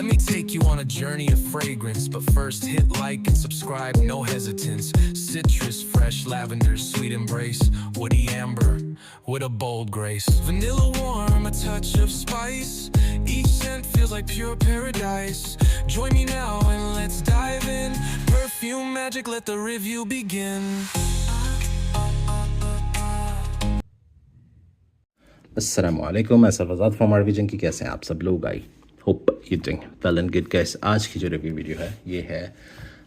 me take you on a journey of fragrance. But first hit like and subscribe, no hesitance. Citrus, fresh lavender, sweet embrace. Woody amber, with a bold grace. Vanilla warm, a touch of spice. Each scent feels like pure paradise. Join me now and let's dive in. Perfume magic, let the review begin. अस्सलामुअलैकुम, मैं Sarfaraz from आरविजन की। कैसे हैं आप सब लोग? I hope you doing well and good. Guys, आज की जो रिव्यू वीडियो है ये है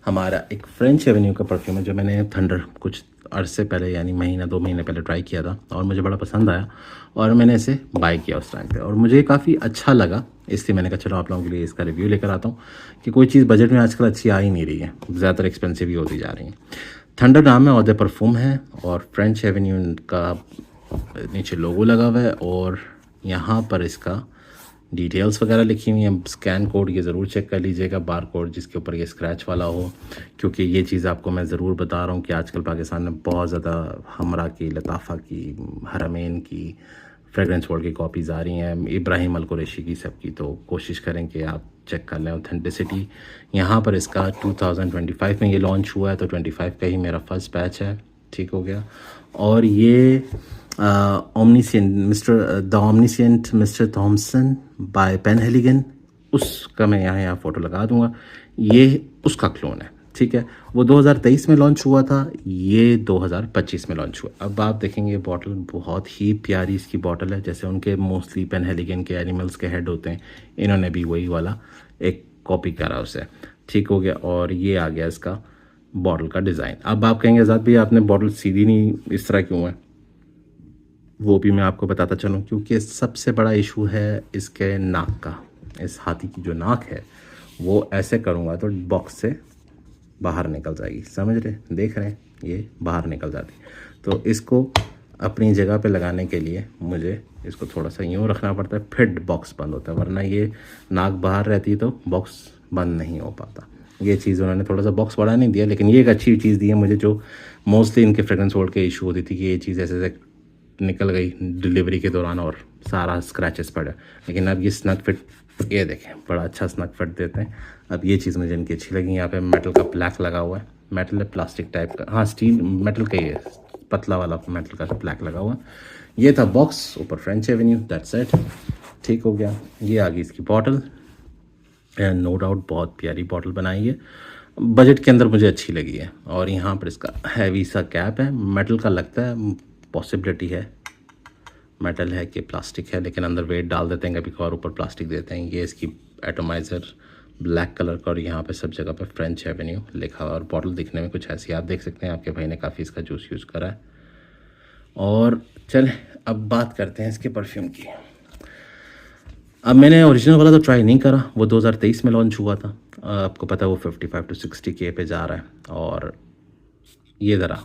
हमारा एक फ्रेंच एवेन्यू का परफ्यूम है जो मैंने थंडर कुछ अरसे पहले यानी महीना 2 महीने पहले ट्राई किया था और मुझे बड़ा पसंद आया और मैंने इसे बाय किया उस टाइम पे और मुझे काफ़ी अच्छा लगा। इसलिए मैंने कहा चलो आप लोगों के लिए इसका रिव्यू लेकर आता हूँ कि कोई चीज़ बजट में आजकल अच्छी आ ही नहीं रही है, ज़्यादातर एक्सपेंसिव ही होती जा रही है। थंडर नाम है और परफ्यूम है और फ्रेंच एवेन्यू का नीचे लोगो लगा हुआ है और यहाँ पर इसका डिटेल्स वगैरह लिखी हुई हैं। स्कैन कोड ये ज़रूर चेक कर लीजिएगा, बार कोड जिसके ऊपर ये स्क्रैच वाला हो, क्योंकि ये चीज़ आपको मैं ज़रूर बता रहा हूँ कि आजकल पाकिस्तान में बहुत ज़्यादा हमरा की, लताफ़ा की, हरमैन की, फ्रेगरेंस वर्ल्ड की कॉपीज़ आ रही हैं, इब्राहिम अल कुरैशी की, सबकी। तो कोशिश करें कि आप चेक कर लें ऑथेंटिसिटी। यहाँ पर इसका 2025 में ये लॉन्च हुआ है तो 25 का ही मेरा फर्स्ट बैच है, ठीक हो गया। और ये ओमनीसिएंट मिस्टर थॉमसन बाय पेनहेलिगन, उसका मैं यहाँ फ़ोटो लगा दूंगा। ये उसका क्लोन है, ठीक है। वो 2023 में लॉन्च हुआ था, ये 2025 में लॉन्च हुआ। अब आप देखेंगे बॉटल बहुत ही प्यारी इसकी बॉटल है, जैसे उनके मोस्टली पेनहेलिगन के एनिमल्स के हेड होते हैं, इन्होंने भी वही वाला एक कॉपी करा उसे, ठीक हो गया। और ये आ गया इसका बॉटल का डिज़ाइन। अब आप कहेंगे आज़ाद भाई आपने बॉटल सीधी नहीं इस तरह क्यों है, वो भी मैं आपको बताता चलूँ। क्योंकि सबसे बड़ा इशू है इसके नाक का। इस हाथी की जो नाक है वो ऐसे करूँगा तो बॉक्स से बाहर निकल जाएगी, समझ रहे, देख रहे हैं, ये बाहर निकल जाती। तो इसको अपनी जगह पे लगाने के लिए मुझे इसको थोड़ा सा यूँ रखना पड़ता है, फिर बॉक्स बंद होता है, वरना ये नाक बाहर रहती तो बॉक्स बंद नहीं हो पाता। ये चीज़ उन्होंने थोड़ा सा बॉक्स बड़ा नहीं दिया, लेकिन ये एक अच्छी चीज़ दी है मुझे, जो मोस्टली इनके फ्रेगरेंस वर्ल्ड के इशू होती थी कि ये चीज़ ऐसे ऐसे निकल गई डिलीवरी के दौरान और सारा स्क्रैचेस पड़े। लेकिन अब ये स्नग फिट, ये देखें बड़ा अच्छा स्नग फिट देते हैं। अब ये चीज़ मुझे इनकी अच्छी लगी। यहाँ पे मेटल का ब्लैक लगा हुआ है, मेटल है प्लास्टिक टाइप का, हाँ स्टील मेटल का ही है, पतला वाला मेटल का ब्लैक लगा हुआ है। ये था बॉक्स, ऊपर फ्रेंच एवेन्यू, दैट्स इट, ठीक हो गया। ये आ गई इसकी बॉटल, नो डाउट बहुत प्यारी बॉटल बनाई है, बजट के अंदर मुझे अच्छी लगी है। और यहाँ पर इसका हैवी सा कैप है, मेटल का लगता है, पॉसिबिलिटी है मेटल है कि प्लास्टिक है, लेकिन अंदर वेट डाल देते हैं कभी और ऊपर प्लास्टिक देते हैं। ये इसकी एटोमाइज़र ब्लैक कलर का और यहाँ पे सब जगह पे फ्रेंच एवेन्यू लिखा हुआ और बॉटल दिखने में कुछ ऐसी आप देख सकते हैं। आपके भाई ने काफ़ी इसका जूस यूज़ करा है। और चलें अब बात करते हैं इसके परफ्यूम की। अब मैंने ओरिजिनल वाला तो ट्राई नहीं करा, वो 2023 में लॉन्च हुआ था। आपको पता है वो 55 to 60K पे जा रहा है और ये ज़रा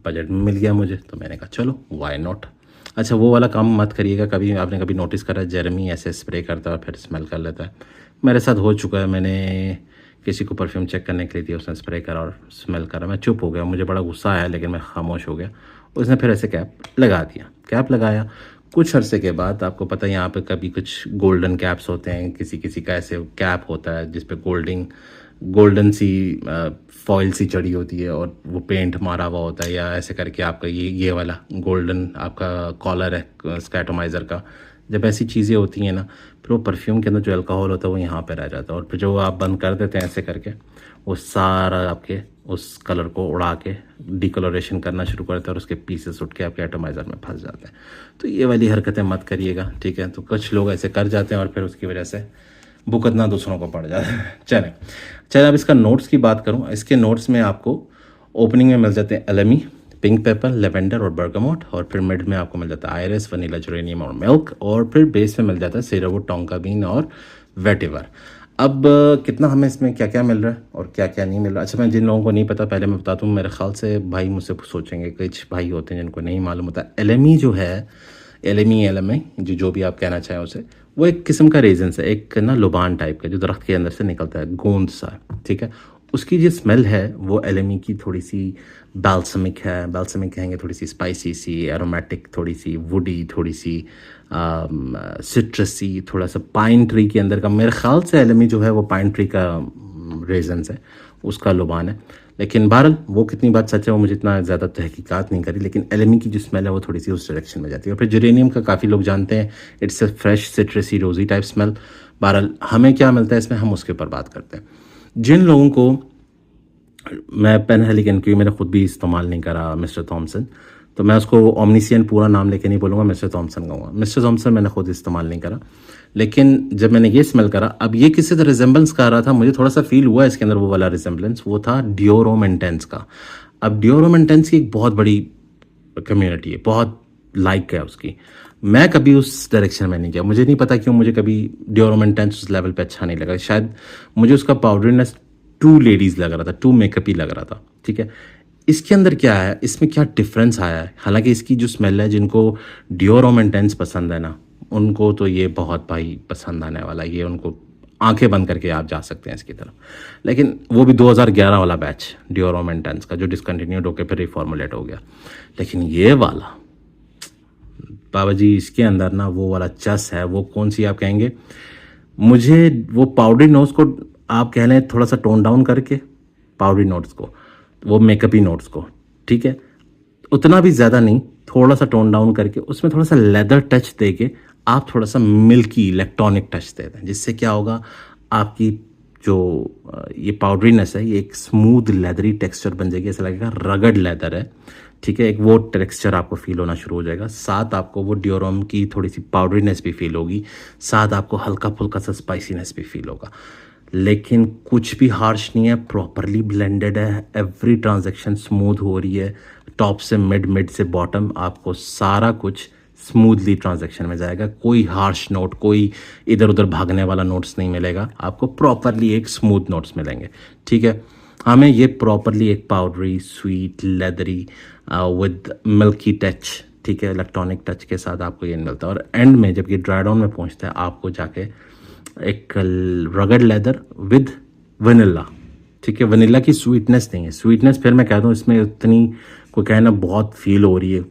बजट में मिल गया मुझे, तो मैंने कहा चलो वाई नॉट। अच्छा, वो वाला काम मत करिएगा, कभी आपने कभी नोटिस करा जेरेमी ऐसे स्प्रे करता है और फिर स्मेल कर लेता है। मेरे साथ हो चुका है, मैंने किसी को परफ्यूम चेक करने के लिए दिया, उसने स्प्रे करा और स्मेल करा, मैं चुप हो गया, मुझे बड़ा गुस्सा आया लेकिन मैं खामोश हो गया। उसने फिर ऐसे कैप लगा दिया, कैप लगाया, कुछ अरसे के बाद आपको पता है यहाँ पे कभी कुछ गोल्डन कैप्स होते हैं, किसी किसी का ऐसे कैप होता है जिस पे गोल्डन सी फॉइल सी चढ़ी होती है और वो पेंट मारा हुआ होता है, या ऐसे करके आपका ये वाला गोल्डन आपका कॉलर है इसका एटोमाइज़र का। जब ऐसी चीज़ें होती हैं ना, फिर वो परफ्यूम के अंदर जो अल्कोहल होता है वो यहाँ पे रह जाता है और फिर जो आप बंद कर देते हैं ऐसे करके, वो सारा आपके उस कलर को उड़ा के डिकलरेशन करना शुरू करता है और उसके पीसेस उठ के आपके एटोमाइज़र में फंस जाते हैं। तो ये वाली हरकतें मत करिएगा, ठीक है। तो कुछ लोग ऐसे कर जाते हैं और फिर उसकी वजह से भुगतना दूसरों को पड़ जाता है। चलें अब इसका नोट्स की बात करूं। इसके नोट्स में आपको ओपनिंग में मिल जाते हैं एलमी, पिंक पेपर, लेवेंडर और बर्गामोट, और फिर मिड में आपको मिल जाता है आयरिस, वनीला, जेरेनियम और मिल्क, और फिर बेस में मिल जाता है सेरावुड, टोंका बीन और वेटिवर। अब कितना हमें इसमें क्या क्या मिल रहा है और क्या क्या नहीं मिल रहा। अच्छा, मैं जिन लोगों को नहीं पता पहले मैं बता दूँ, मेरे ख्याल से भाई मुझसे सोचेंगे, कुछ भाई होते हैं जिनको नहीं मालूम होता। एलमी जो है, एलमी जो भी आप कहना चाहें उसे, वो एक किस्म का रेजन है, एक ना लुबान टाइप का जो दरख्त के अंदर से निकलता है, गोंद सा, ठीक है। उसकी जो स्मेल है वो एलएमई की थोड़ी सी बाल्समिक है, बाल्समिक कहेंगे, थोड़ी सी स्पाइसी सी, एरोमेटिक, थोड़ी सी वुडी, थोड़ी सी सिट्रसी, थोड़ा सा पाइन ट्री के अंदर का, मेरे ख्याल से एलएमई जो है वो पाइन ट्री का रेजन्स है, उसका लुबान है। लेकिन बहरहाल वो कितनी बात सच है वो मुझे इतना ज़्यादा तहकीकात नहीं करी, लेकिन एलएमई की जो स्मेल है वो थोड़ी सी उस डायरेक्शन में जाती है। और फिर जेरेनियम का काफ़ी लोग जानते हैं, इट्स अ फ्रेश सिट्रसी रोजी टाइप स्मेल। बहरहाल हमें क्या मिलता है इसमें, हम उसके ऊपर बात करते हैं। जिन लोगों को, मैं पेनहेलिगन की मैंने खुद भी इस्तेमाल नहीं करा मिस्टर थॉमसन, तो मैं उसको ओमनीसियन पूरा नाम लेके नहीं बोलूँगा, मिस्टर थॉमसन कहूँगा। मिस्टर थॉमसन मैंने खुद इस्तेमाल नहीं करा, लेकिन जब मैंने ये स्मेल करा, अब ये किसी तरह रिजेंबलेंस कर रहा था, मुझे थोड़ा सा फील हुआ इसके अंदर वो वाला रिजेंबलेंस, वो था डियोर होम इंटेंस का। अब डियोर होम इंटेंस की एक बहुत बड़ी कम्युनिटी है, बहुत लाइक है उसकी। मैं कभी उस डायरेक्शन में नहीं गया, मुझे नहीं पता क्यों, मुझे कभी डियोर होम इंटेंस उस लेवल पे अच्छा नहीं लगा। शायद मुझे उसका पाउडरीनेस टू लेडीज़ लग रहा था, टू मेकअप ही लग रहा था, ठीक है। इसके अंदर क्या है, इसमें क्या डिफरेंस आया है, हालांकि इसकी जो स्मेल है, जिनको डियोर होम इंटेंस पसंद है ना, उनको तो ये बहुत भाई पसंद आने वाला है, ये उनको आंखें बंद करके आप जा सकते हैं इसकी तरफ। लेकिन वो भी 2011 वाला बैच डियोर होम इंटेंस का, जो डिसकंटिन्यूड होकर फिर रिफॉर्मुलेट हो गया। लेकिन ये वाला बाबा जी, इसके अंदर ना वो वाला चस है, वो कौन सी आप कहेंगे, मुझे वो पाउडरी नोट्स को आप कह लें थोड़ा सा टोन डाउन करके, पाउडरी नोट्स को, वो मेकअपी नोट्स को, ठीक है, उतना भी ज़्यादा नहीं, थोड़ा सा टोन डाउन करके उसमें थोड़ा सा लेदर टच दे के आप थोड़ा सा मिल्की इलेक्ट्रॉनिक टच दे दें, जिससे क्या होगा, आपकी जो ये पाउडरीनेस है, ये एक स्मूथ लेदरी टेक्सचर बन जाएगी, ऐसा लगेगा रगड़ लेदर है, ठीक है। एक वो टेक्सचर आपको फील होना शुरू हो जाएगा, साथ आपको वो डियोरम की थोड़ी सी पाउडरीनेस भी फील होगी, साथ आपको हल्का फुल्का सा स्पाइसीनेस भी फील होगा। लेकिन कुछ भी हार्श नहीं है, प्रॉपरली ब्लेंडेड है, एवरी ट्रांजैक्शन स्मूथ हो रही है, टॉप से मिड, मिड से बॉटम, आपको सारा कुछ स्मूथली ट्रांजैक्शन में जाएगा। कोई हार्श नोट, कोई इधर उधर भागने वाला नोट्स नहीं मिलेगा, आपको प्रॉपरली एक स्मूथ नोट्स मिलेंगे, ठीक है। हमें ये प्रॉपरली एक powdery, sweet, leathery with milky touch, ठीक है, इलेक्ट्रॉनिक टच के साथ आपको ये मिलता है। और एंड में जब ये ड्राई डाउन में पहुंचता है, आपको जाके एक रगड़ लेदर विद वनीला, ठीक है। वनीला की स्वीटनेस नहीं है, स्वीटनेस फिर मैं कह दूँ इसमें उतनी कोई कहना बहुत फील हो रही है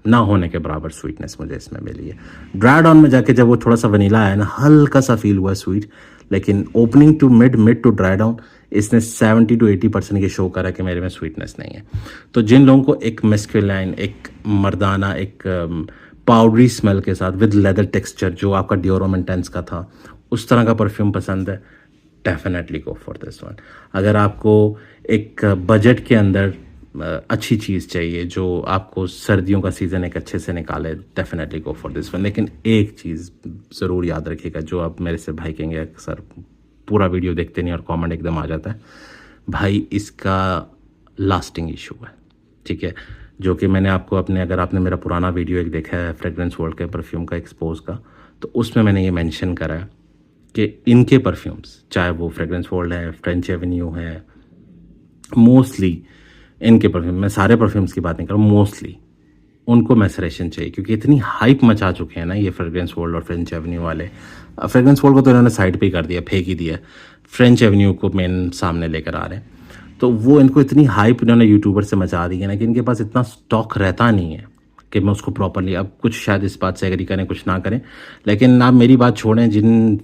ना होने के बराबर स्वीटनेस मुझे इसमें मिली है। ड्राई डाउन में जाके जब वो थोड़ा सा वनीला आया ना, हल्का सा फील हुआ स्वीट, लेकिन opening to mid to dry down इसने 70 to 80% ये शो करा कि मेरे में स्वीटनेस नहीं है। तो जिन लोगों को एक मस्कुलाइन, एक मर्दाना, एक पाउडरी स्मेल के साथ विद लेदर टेक्सचर, जो आपका डियोर होम इंटेंस का था, उस तरह का परफ्यूम पसंद है, definitely go for this one. अगर आपको एक बजट के अंदर अच्छी चीज़ चाहिए जो आपको सर्दियों का सीज़न एक अच्छे से निकाले, definitely go for this one. लेकिन एक चीज़ ज़रूर याद रखिएगा, जो आप मेरे से भाई कहेंगे अक्सर पूरा वीडियो देखते नहीं और कमेंट एकदम आ जाता है, भाई इसका लास्टिंग इशू है, ठीक है। जो कि मैंने आपको अपने, अगर आपने मेरा पुराना वीडियो एक देखा है फ्रेग्रेंस वर्ल्ड के परफ्यूम का एक्सपोज का, तो उसमें मैंने ये मेंशन करा है कि इनके परफ्यूम्स, चाहे वो फ्रेग्रेंस वर्ल्ड है, फ्रेंच एवेन्यू है, मोस्टली इनके परफ्यूम, मैं सारे परफ्यूम्स की बात नहीं कर रहा हूँ, मोस्टली उनको मैसरेशन चाहिए, क्योंकि इतनी हाइप मचा चुके हैं ना ये फ्रेग्रेंस वर्ल्ड और फ्रेंच एवेन्यू वाले। फ्रेग्रेंस वर्ल्ड को तो इन्होंने साइड पे ही कर दिया, फेंक ही दिया, फ्रेंच एवेन्यू को मेन सामने लेकर आ रहे हैं। तो वो इनको इतनी हाइप इन्होंने यूट्यूबर से मचा दी है ना, कि इनके पास इतना स्टॉक रहता नहीं है कि मैं उसको प्रॉपरली, अब कुछ शायद इस बात से एग्री करें, कुछ ना करें, लेकिन आप मेरी बात छोड़ें, जिन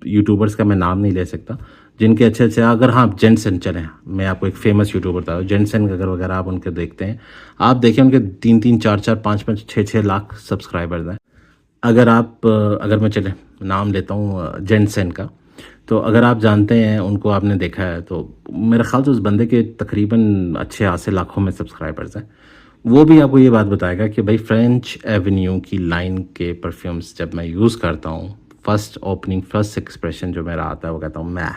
यूट्यूबर्स का मैं नाम नहीं ले सकता, जिनके अच्छे, अगर हाँ जेंटसन चलें, मैं आपको एक फेमस यूट्यूबर बता दूँ, जेंटसन अगर वगैरह आप उनके देखते हैं, आप देखिए उनके 3-3, 4-4, 5-5, 6-6 लाख सब्सक्राइबर्स हैं। अगर मैं चले नाम लेता हूँ जेंटसन का, तो अगर आप जानते हैं उनको, आपने देखा है, तो मेरे ख्याल से उस बंदे के तकरीबन अच्छे खासे लाखों में सब्सक्राइबर्स हैं। वो भी आपको ये बात बताएगा कि भाई फ्रेंच एवेन्यू की लाइन के परफ्यूम्स जब मैं यूज़ करता हूँ, फर्स्ट ओपनिंग, फर्स्ट एक्सप्रेशन जो मेरा आता है, वो कहता हूँ मैं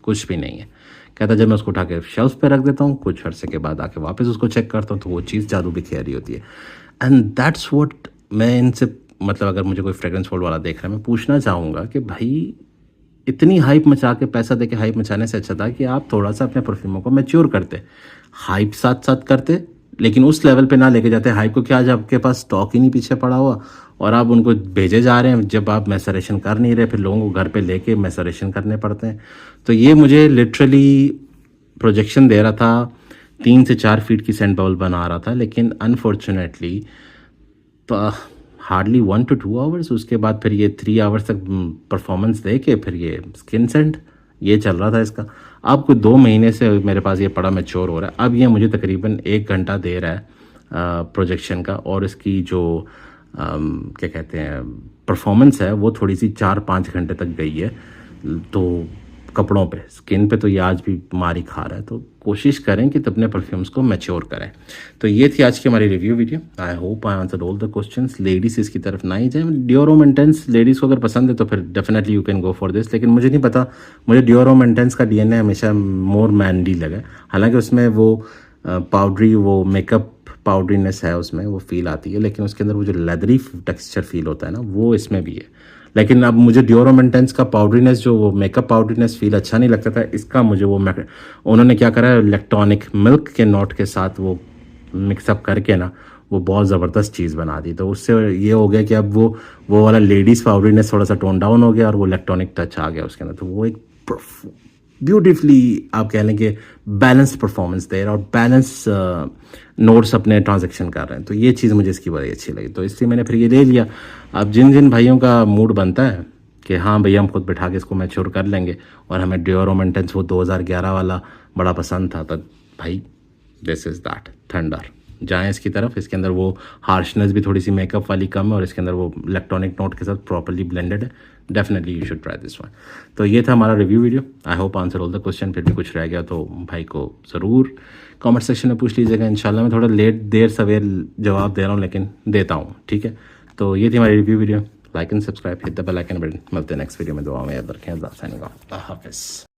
कुछ भी नहीं है। कहता जब मैं उसको उठा के शेल्फ पे रख देता हूँ, कुछ अरसे के बाद आके वापस उसको चेक करता हूँ, तो वो चीज़ जादू भी खेल रही होती है। एंड दैट्स व्हाट मैं इनसे, मतलब अगर मुझे कोई फ्रेग्रेंस वर्ल्ड वाला देख रहा है, मैं पूछना चाहूँगा कि भाई इतनी हाइप मचा के, पैसा दे के हाइप मचाने से अच्छा था कि आप थोड़ा सा अपने परफ्यूमों को मैच्योर करते, हाइप साथ साथ करते, लेकिन उस लेवल पे ना लेके जाते हाइप को, क्या आज आपके पास स्टॉक ही नहीं पीछे पड़ा हुआ और आप उनको भेजे जा रहे हैं जब आप मैसरेशन कर नहीं रहे, फिर लोगों को घर पे लेके मैसरेशन करने पड़ते हैं। तो ये मुझे लिटरली प्रोजेक्शन दे रहा था, 3 से 4 फीट की सेंट बबल बना रहा था, लेकिन अनफॉर्चुनेटली हार्डली 1 to 2 आवर्स, उसके बाद फिर ये 3 आवर्स तक परफॉर्मेंस दे के फिर ये स्किन सेंट ये चल रहा था इसका। अब कुछ 2 महीने से मेरे पास ये पड़ा मैच्योर हो रहा है। अब ये मुझे तकरीबन 1 घंटा दे रहा है प्रोजेक्शन का, और इसकी जो क्या कहते हैं परफॉर्मेंस है वो थोड़ी सी 4-5 घंटे तक गई है। तो कपड़ों पे, स्किन पे तो ये आज भी मारी खा रहा है। तो कोशिश करें कि अपने परफ्यूम्स को मैच्योर करें। तो ये थी आज की हमारी review video. I hope I answered all the questions. Ladies इसकी तरफ ना ही जाए। डिओरो इंटेंस लेडीज़ को अगर पसंद है तो फिर definitely you can go for this, लेकिन मुझे नहीं पता, मुझे डिओरो इंटेंस का डीएनए हमेशा मोर मैनली लगा। हालांकि उसमें वो पाउडरी, वो मेकअप पाउडरीनेस है उसमें, वो फील आती है, लेकिन उसके अंदर वो जो लेदरी टेक्सचर फील होता है ना, वो इसमें भी है। लेकिन अब मुझे डिओरो इंटेंस का पाउडरीनेस, जो वो मेकअप पाउडरीनेस फील अच्छा नहीं लगता था। इसका मुझे वो उन्होंने क्या करा है, इलेक्ट्रॉनिक मिल्क के नोट के साथ वो मिक्सअप करके ना वो बहुत ज़बरदस्त चीज़ बना दी। तो उससे ये हो गया कि अब वो वाला लेडीज़ पाउडरीनेस थोड़ा सा टोन डाउन हो गया और वो इलेक्ट्रॉनिक टच आ गया उसके अंदर। तो वो एक ब्यूटीफुली आप कह लें कि बैलेंस्ड परफॉर्मेंस दे रहा और बैलेंस नोट्स अपने ट्रांजैक्शन कर रहे हैं। तो ये चीज़ मुझे इसकी बड़ी अच्छी लगी, तो इसलिए मैंने फिर ये ले लिया। अब जिन जिन भाइयों का मूड बनता है कि हाँ भैया हम खुद बैठा के इसको मैच्योर कर लेंगे और हमें डिओरो इंटेंस वो 2011 वाला बड़ा पसंद था, तो भाई दिस इज़ दैट थंडर, जाएँ इसकी तरफ। इसके अंदर वो हार्शनेस भी थोड़ी सी मेकअप वाली कम है और इसके अंदर वो इलेक्ट्रॉनिक नोट के साथ प्रॉपर्ली ब्लेंडेड है। Definitely you should try this one. तो ये था हमारा review video. I hope answer all the question. फिर भी कुछ रह गया तो भाई को ज़रूर कमेंट सेक्शन में पूछ लीजिएगा। इंशाल्लाह मैं थोड़ा देर सवेर जवाब दे रहा हूँ, लेकिन देता हूँ, ठीक है। तो ये थी हमारी review video. Like and subscribe, hit the bell icon button. मिलते हैं नेक्स्ट वीडियो में। दुआ में याद रखें। अल्लाह हाफ़िज़।